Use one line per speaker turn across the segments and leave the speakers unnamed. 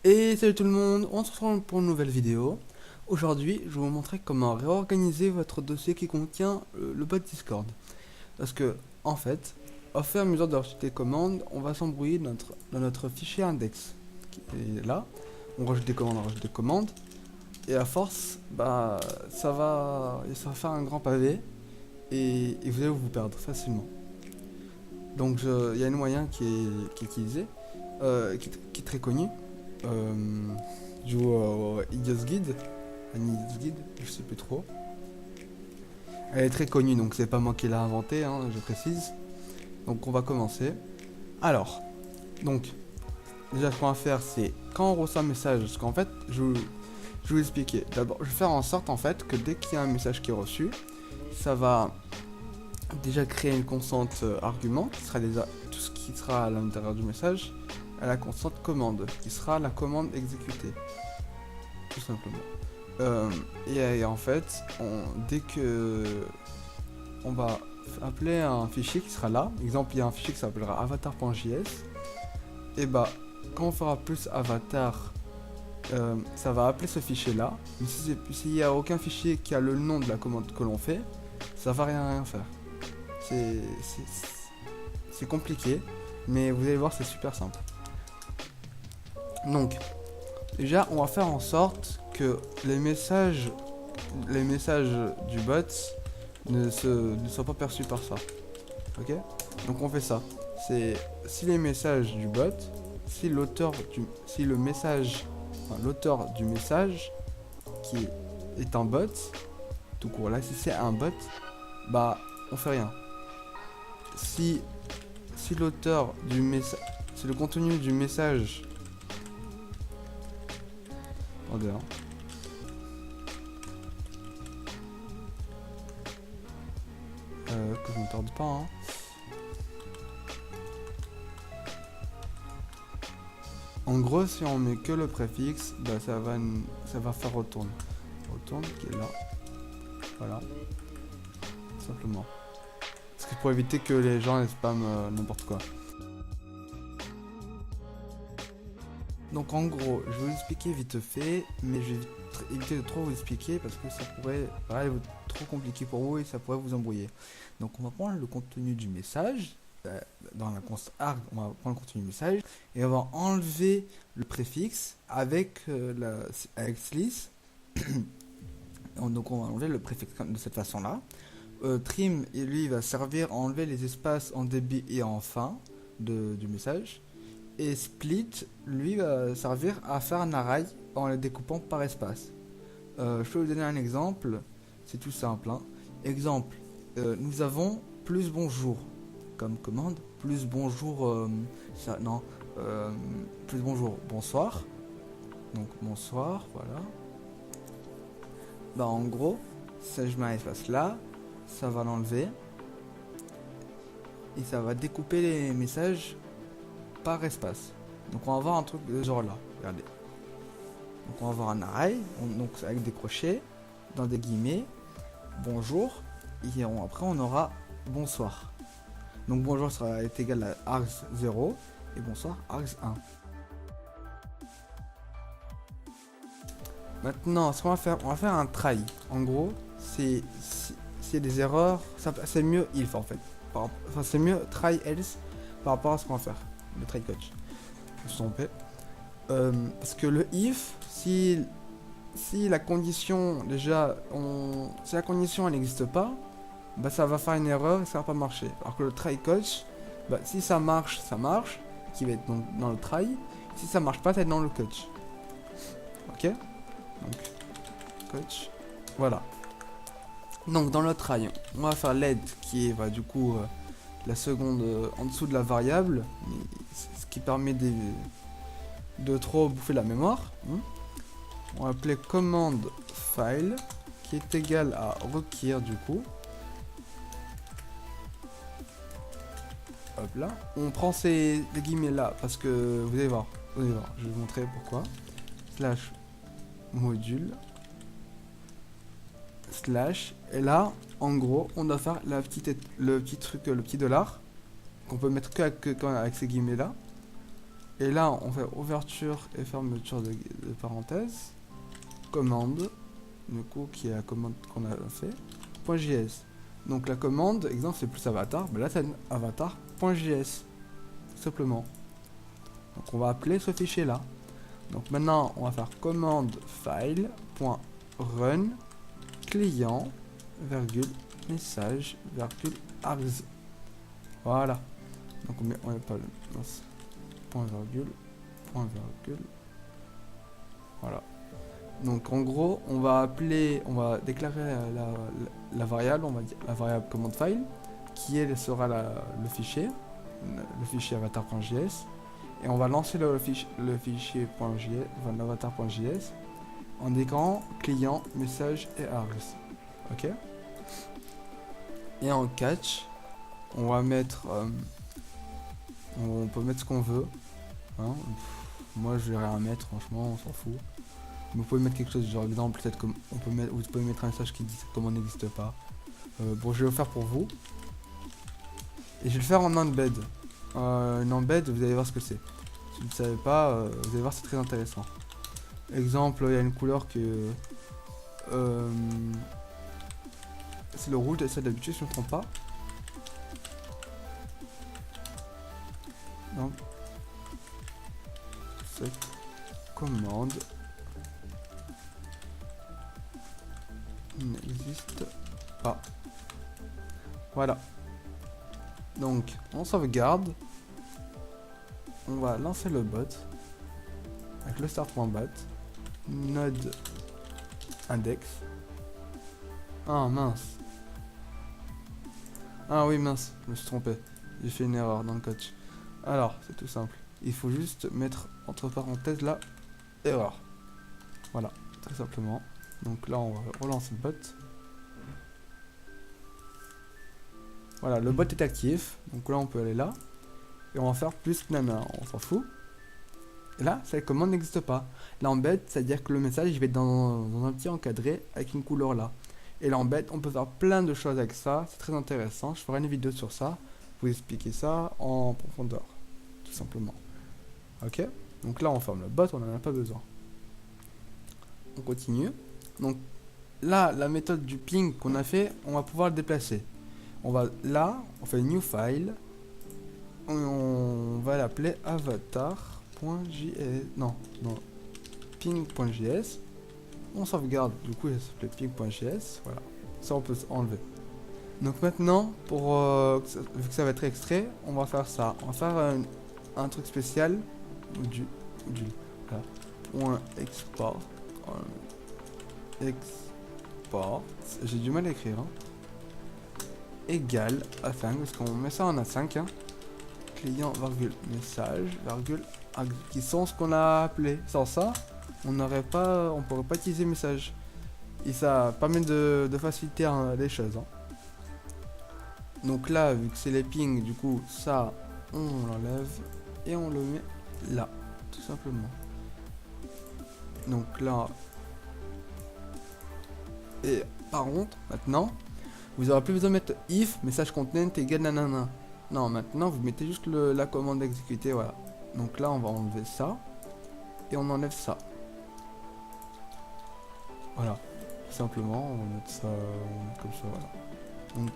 Et salut tout le monde, on se retrouve pour une nouvelle vidéo. Aujourd'hui, je vais vous montrer comment réorganiser votre dossier qui contient le bot Discord. Parce que, en fait, au fur et à mesure de rajouter des commandes, on va s'embrouiller dans notre fichier index. Et là, on rajoute des commandes, et à force, bah, ça va faire un grand pavé, et vous allez vous perdre facilement. Donc, il y a un moyen qui est utilisé, qui est très connu. Euh, je joue au Idiot's Guide, je sais plus trop. Elle est très connue, donc c'est pas moi qui l'ai inventée, hein, je précise. Donc on va commencer. Alors, donc, déjà ce qu'on va faire, c'est quand on reçoit un message, parce qu'en fait, je vais vous expliquer. D'abord, je vais faire en sorte en fait que dès qu'il y a un message qui est reçu, ça va déjà créer une constante argument, qui sera déjà tout ce qui sera à l'intérieur du message, à la constante commande, qui sera la commande exécutée, tout simplement. Et en fait, dès que on va appeler un fichier qui sera là, exemple il y a un fichier qui s'appellera avatar.js, et bah quand on fera plus avatar, ça va appeler ce fichier là, mais s'il n'y a aucun fichier qui a le nom de la commande que l'on fait, ça va rien faire. C'est c'est compliqué, mais vous allez voir, c'est super simple. Donc, déjà, on va faire en sorte que les messages du bot ne soient pas perçus par ça. Ok? Donc on fait ça. C'est si les messages du bot, si le message, enfin, l'auteur du message qui est un bot, tout court là, si c'est un bot, bah on fait rien. Si si l'auteur du message, si le contenu du message, attendez, hein. Que je ne tarde pas, hein. En gros, si on met que le préfixe, bah ça va faire retourne. Retourne qui est là. Voilà. Simplement. Parce que pour éviter que les gens les spamment n'importe quoi. Donc en gros, je vais vous expliquer vite fait, mais je vais éviter de trop vous expliquer parce que ça pourrait être trop compliqué pour vous et ça pourrait vous embrouiller. Donc on va prendre le contenu du message, dans la const arg, on va prendre le contenu du message et on va enlever le préfixe avec avec slice. Donc on va enlever le préfixe de cette façon-là. Trim, et lui, il va servir à enlever les espaces en début et en fin du message. Et split, lui, va servir à faire un array en le découpant par espace. Je peux vous donner un exemple, c'est tout simple, hein. Exemple, nous avons plus bonjour comme commande, plus bonjour, plus bonjour, bonsoir. Donc bonsoir, voilà. Bah en gros, ça je mets un espace là, ça va l'enlever et ça va découper les messages par espace. Donc on va avoir un truc de ce genre là, regardez. Donc on va avoir un array, donc avec des crochets, dans des guillemets, bonjour, et après on aura bonsoir. Donc bonjour sera égal à args 0 et bonsoir args 1. Maintenant, ce qu'on va faire, on va faire un try. En gros, s'il y a des erreurs, c'est mieux if en fait. Enfin, c'est mieux try else par rapport à ce qu'on va faire. Le try catch. Je me suis trompé. Parce que le if, si la condition déjà, si la condition elle n'existe pas, bah ça va faire une erreur et ça va pas marcher. Alors que le try catch, bah si ça marche, qui va être dans le try. Si ça marche pas, ça va être dans le catch. Ok? Donc, coach, voilà. Donc dans le try, on va faire l'aide qui est du coup la seconde en dessous de la variable, ce qui permet de trop bouffer la mémoire. On va appeler commande file qui est égal à require du coup. Hop là. On prend ces guillemets là parce que vous allez voir, je vais vous montrer pourquoi. Slash module slash, et là en gros on doit faire le petit truc, le petit dollar qu'on peut mettre avec ces guillemets là, Et là, on fait ouverture et fermeture de parenthèse. Commande, du coup, qui est la commande qu'on a fait. .js. Donc la commande, exemple, c'est plus avatar. Ben là, c'est avatar.js. Tout simplement. Donc on va appeler ce fichier là. Donc maintenant, on va faire commande file.run client, virgule, message, virgule, args. Voilà. Donc on met pas le point virgule, point virgule. Voilà. Donc en gros, on va déclarer la variable, on va dire la variable commande file, qui sera le fichier avatar.js, et on va lancer le fichier .js, enfin, l'avatar.js, en déclarant client, message et args. Ok. Et en catch, on va mettre, on peut mettre ce qu'on veut. Hein. Moi, je vais rien mettre, franchement, on s'en fout. Mais vous pouvez mettre quelque chose, genre exemple, peut-être comme vous pouvez mettre un message qui dit comment n'existe pas. Bon, je vais le faire pour vous. Et je vais le faire en embed. Une embed, vous allez voir ce que c'est. Si vous ne savez pas, vous allez voir, c'est très intéressant. Exemple, il y a une couleur que c'est le rouge, ça d'habitude, si je ne me trompe pas. Donc, cette commande n'existe pas. Voilà. Donc, on sauvegarde. On va lancer le bot avec le start.bat, node index. Ah mince. Ah oui mince, je me suis trompé. J'ai fait une erreur dans le coach. Alors, c'est tout simple. Il faut juste mettre entre parenthèses là, erreur. Voilà, très simplement. Donc là, on va relancer le bot. Voilà, le bot est actif. Donc là, on peut aller là. Et on va faire plus nana, on s'en fout. Et là, cette commande n'existe pas. L'embed, c'est-à-dire que le message, il va être dans un petit encadré avec une couleur là. Et l'embed, on peut faire plein de choses avec ça. C'est très intéressant. Je ferai une vidéo sur ça. Vous expliquer ça en profondeur. Tout simplement. Ok. Donc là, on ferme le bot, on n'en a pas besoin. On continue. Donc là, la méthode du ping qu'on a fait, on va pouvoir le déplacer. On va là, on fait new file. On va l'appeler avatar.js. Non, ping.js. On sauvegarde, du coup, il s'appelait ping.js. Voilà, ça on peut enlever. Donc maintenant, vu que ça va être extrait, on va faire ça. On va faire un truc spécial. Voilà. Point export. Export. J'ai du mal à écrire. Hein. Égal A5, parce qu'on met ça en A5. Hein. Client, virgule, message, virgule, qui sont ce qu'on a appelé. Sans ça, on pourrait pas utiliser message. Et ça permet de faciliter les choses. Hein. Donc là, vu que c'est les pings, du coup, ça, on l'enlève et on le met là, tout simplement. Donc là, et par contre, maintenant, vous n'aurez plus besoin de mettre if message content égale nanana. Non, maintenant vous mettez juste la commande exécutée, voilà. Donc là, on va enlever ça et on enlève ça. Voilà, tout simplement, on va mettre ça comme ça, voilà. Donc,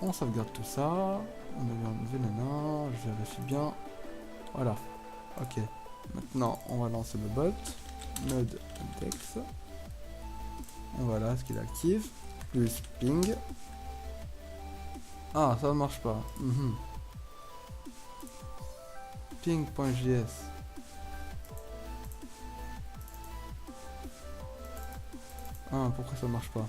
on sauvegarde tout ça. On avait enlevé nana, je vérifie bien. Voilà, ok. Maintenant, on va lancer le bot. Node index. Voilà ce qu'il active. Plus ping. Ah, ça ne marche pas. Ping.js. Ah, pourquoi ça marche pas?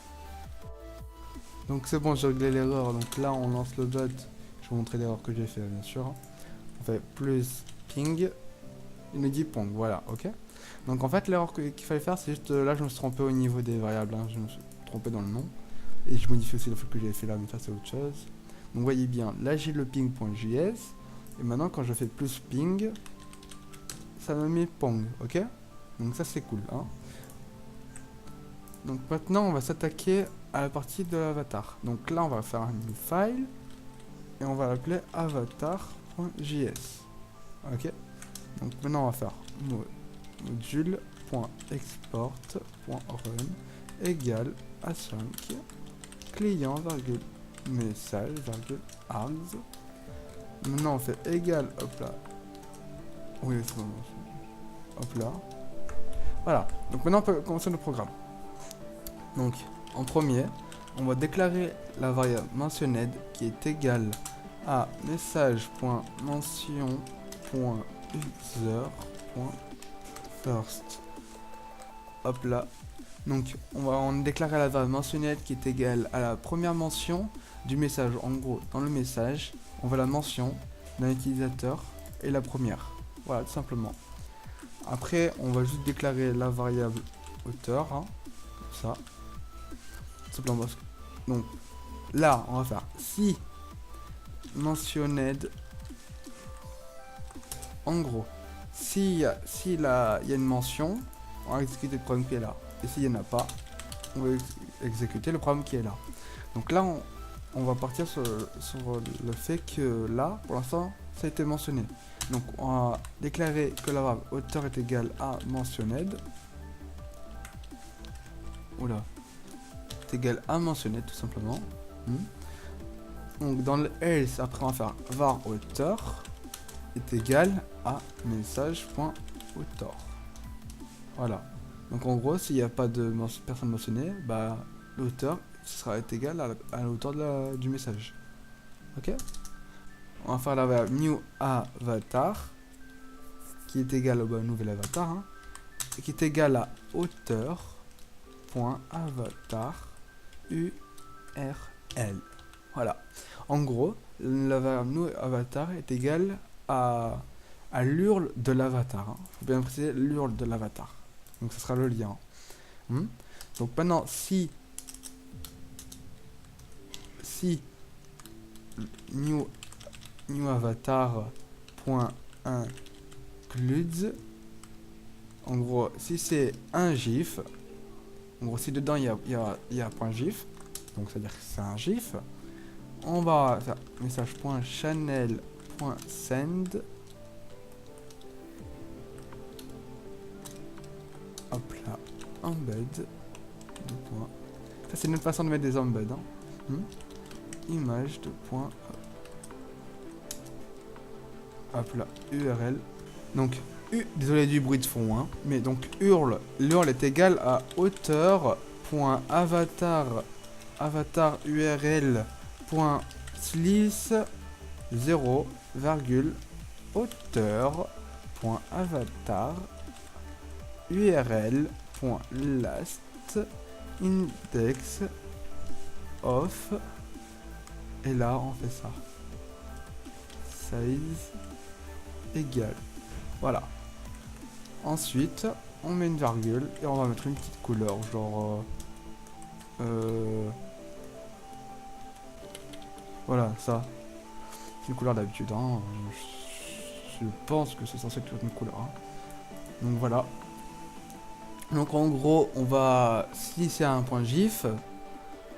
Donc c'est bon, j'ai réglé l'erreur. Donc là, on lance le bot. Je vais vous montrer l'erreur que j'ai fait, bien sûr. On fait plus ping. Il nous dit pong. Voilà, ok. Donc en fait, l'erreur qu'il fallait faire, c'est juste là, je me suis trompé au niveau des variables. Hein. Je me suis trompé dans le nom. Et je modifie aussi le fait que j'avais fait là, mais ça c'est autre chose. Donc vous voyez bien, là j'ai le ping.js. Et maintenant quand je fais plus ping, ça me met pong, ok. Donc ça c'est cool. Hein. Donc maintenant on va s'attaquer à la partie de l'avatar. Donc là on va faire un new file. Et on va l'appeler avatar.js. Ok. Donc maintenant on va faire module.export.run égale A5 client, virgule, message, virgule, args. Maintenant on fait égal, hop là. Oui, c'est bon. Hop là. Voilà. Donc maintenant on peut commencer le programme. Donc en premier, on va déclarer la variable mentionned qui est égale à message.mention.user.first. Hop là. Donc on va en déclarer la variable mentionned qui est égale à la première mention du message. En gros, dans le message, on va la mention d'un utilisateur et la première. Voilà, tout simplement. Après, on va juste déclarer la variable auteur, hein, comme ça. Tout simplement. Donc là, on va faire si mentionned. En gros, s'il y a une mention, on va exécuter le programme qui est là. Et s'il n'y en a pas, on va exécuter le programme qui est là. Donc là, on va partir sur le fait que là, pour l'instant, ça a été mentionné. Donc on va déclarer que la variable auteur est égale à mentionned. Oula. Est égal à mentionned tout simplement. Donc dans le else, après on va faire var auteur est égal à message.author. Voilà. Donc en gros, s'il n'y a pas de personne mentionnée, bah l'auteur sera égal à l'auteur du message. Ok. On va faire la variable new avatar qui est égal au nouvel avatar, hein, et qui est égal à auteur.avatar URL. Voilà. En gros, la variable new avatar est égale à l'URL de l'avatar. Hein. Faut bien préciser l'URL de l'avatar. Donc ce sera le lien. Donc maintenant, si new avatar.includes, en gros, si c'est un GIF, en gros, si dedans il y a .gif, donc c'est à dire que c'est un GIF, on va faire message.channel.send. Hop là, embed. Ça c'est une autre façon de mettre des embeds. Hein. Image de point. Hop là, URL. Donc, désolé du bruit de fond, hein, mais donc l'URL est égal à auteur.avatar URL.slice 0,auteur.avatar URL.last index of, et là on fait ça, size égal, voilà. Ensuite on met une virgule et on va mettre une petite couleur, genre voilà, ça c'est une couleur d'habitude, hein. Je pense que c'est censé être une couleur, hein. Donc voilà. Donc en gros, on va, si c'est un point GIF,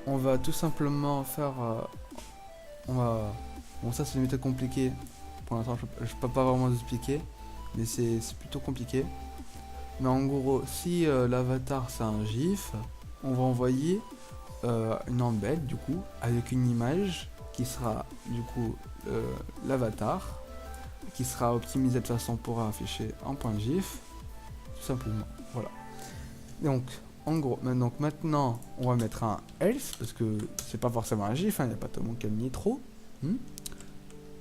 on va tout simplement faire, bon ça c'est une méthode compliquée, pour l'instant je peux pas vraiment vous expliquer, mais c'est plutôt compliqué. Mais en gros, si l'avatar c'est un GIF, on va envoyer une embed du coup, avec une image qui sera du coup l'avatar, qui sera optimisée de façon pour afficher un point GIF, tout simplement, voilà. Donc, en gros, maintenant, on va mettre un else, parce que c'est pas forcément un GIF, il n'y a pas tout le monde qui aime Nitro.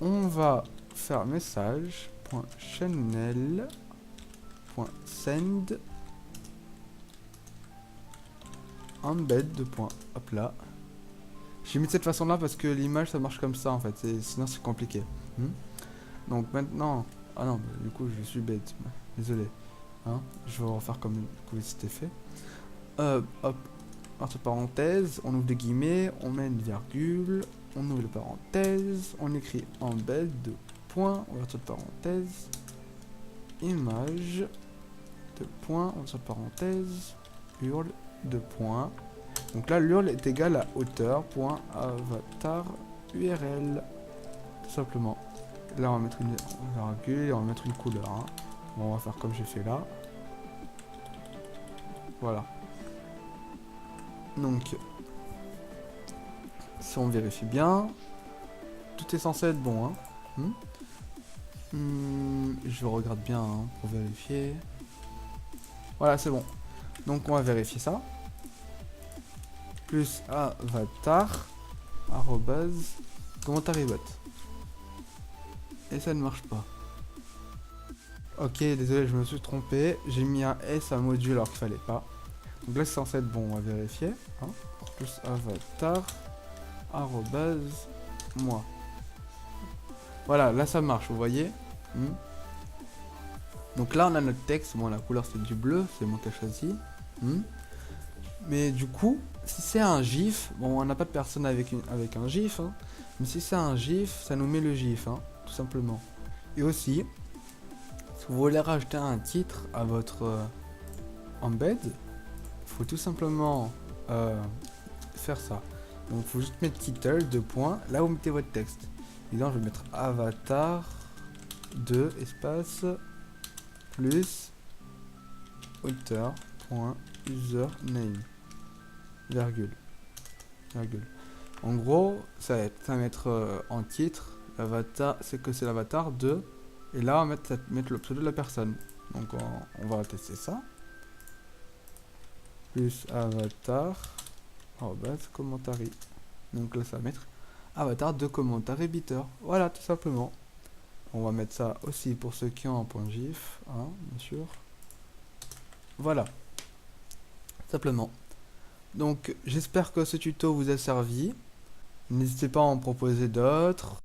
On va faire message.channel.send embed de point, hop là. J'ai mis de cette façon là parce que l'image ça marche comme ça en fait, sinon c'est compliqué. Donc maintenant, ah non, du coup je suis bête, désolé. Hein, je vais refaire comme c'était fait. Hop, entre parenthèses, on ouvre des guillemets, on met une virgule, on ouvre les parenthèses, on écrit embed de point, ouverture de parenthèse, image de point, ouverture de parenthèse, URL de point. Donc là l'URL est égal à auteur.avatar URL, tout simplement. Là on va mettre une virgule et on va mettre une couleur. Hein. Bon, on va faire comme j'ai fait là. Voilà. Donc, si on vérifie bien, tout est censé être bon, hein. Je regarde bien hein, pour vérifier. Voilà, c'est bon. Donc, on va vérifier ça. Plus avatar, arrobase, commentarybot. Et ça ne marche pas. Ok, désolé, je me suis trompé. J'ai mis un S à module alors qu'il fallait pas. Donc là, c'est censé être bon, on va vérifier. Hein. Plus avatar, arrobase, moi. Voilà, là ça marche, vous voyez. Donc là, on a notre texte. Bon, la couleur c'est du bleu, c'est moi qui ai choisi. Mais du coup, si c'est un GIF, bon, on n'a pas de personne avec un GIF, hein, mais si c'est un GIF, ça nous met le GIF, hein, tout simplement. Et aussi, si vous voulez rajouter un titre à votre embed, il faut tout simplement faire ça. Donc, il faut juste mettre title, deux points, là vous mettez votre texte. Et là, je vais mettre avatar 2 espace plus auteur.username. Virgule. En gros, ça va mettre en titre, l'avatar, c'est que c'est l'avatar de, et là on va mettre le pseudo de la personne. Donc on va tester ça. Plus avatar, arrobase, commentary. Donc là ça va mettre avatar de commentary bitter. Voilà, tout simplement. On va mettre ça aussi pour ceux qui ont un point GIF, hein, bien sûr. Voilà. Simplement. Donc j'espère que ce tuto vous a servi. N'hésitez pas à en proposer d'autres.